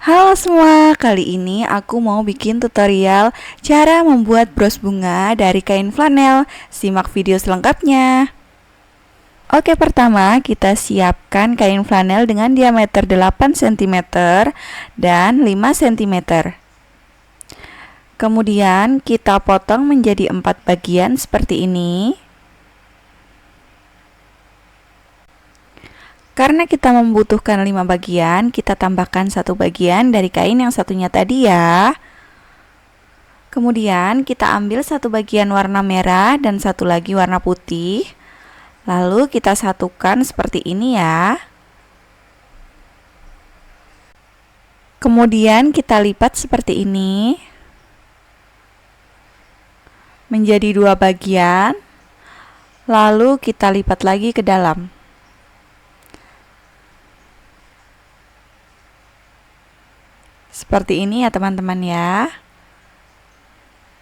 Halo semua, kali ini aku mau bikin tutorial cara membuat bros bunga dari kain flanel. Simak video selengkapnya. Oke, pertama kita siapkan kain flanel dengan diameter 8 cm dan 5 cm. Kemudian kita potong menjadi 4 bagian seperti ini. Karena kita membutuhkan 5 bagian, kita tambahkan 1 bagian dari kain yang satunya tadi ya. Kemudian kita ambil 1 bagian warna merah dan 1 lagi warna putih. Lalu kita satukan seperti ini ya. Kemudian kita lipat seperti ini menjadi 2 bagian. Lalu kita lipat lagi ke dalam. Seperti ini ya teman-teman ya.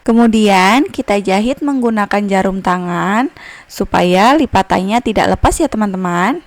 Kemudian kita jahit menggunakan jarum tangan supaya lipatannya tidak lepas ya teman-teman.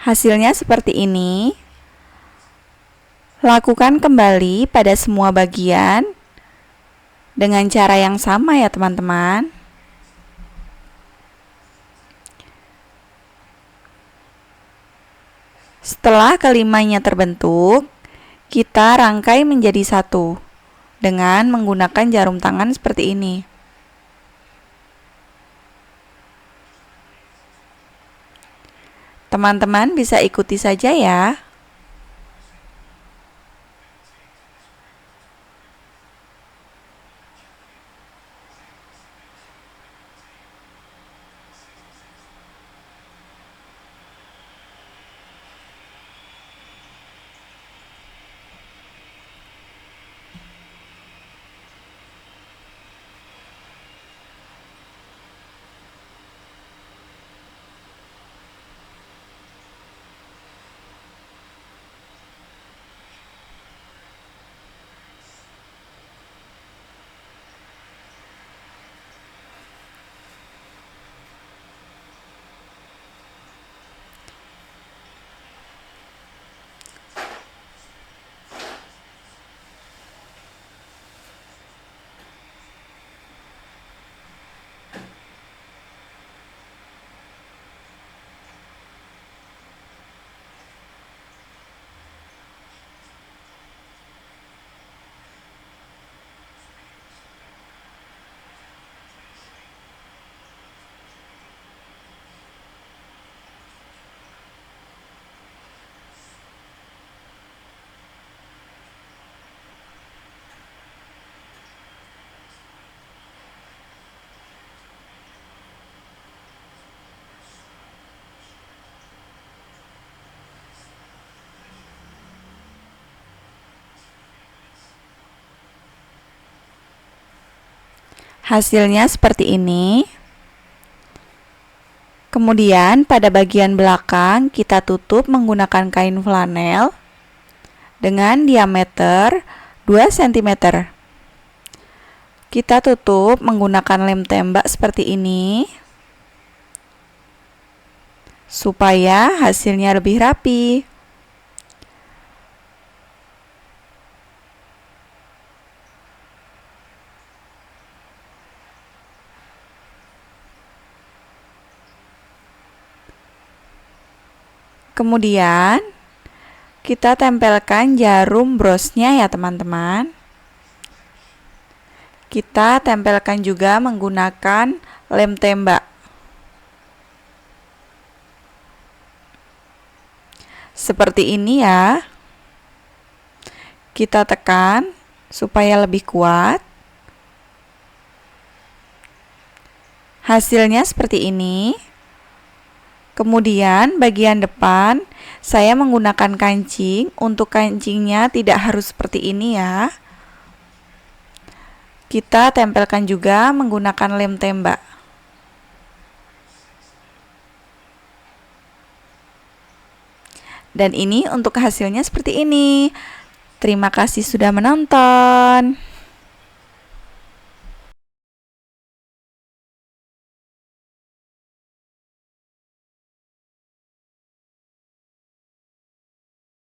Hasilnya seperti ini. Lakukan kembali pada semua bagian dengan cara yang sama ya teman-teman. Setelah kelimanya terbentuk, kita rangkai menjadi satu dengan menggunakan jarum tangan seperti ini. Teman-teman bisa ikuti saja ya. Hasilnya seperti ini. Kemudian pada bagian belakang kita tutup menggunakan kain flanel dengan diameter 2 cm. Kita tutup menggunakan lem tembak seperti ini supaya hasilnya lebih rapi. Kemudian kita tempelkan jarum brosnya ya teman-teman. Kita tempelkan juga menggunakan lem tembak. Seperti ini ya. Kita tekan supaya lebih kuat. Hasilnya seperti ini. Kemudian bagian depan saya menggunakan kancing. Untuk kancingnya tidak harus seperti ini ya. Kita tempelkan juga menggunakan lem tembak. Dan ini untuk hasilnya seperti ini. Terima kasih sudah menonton.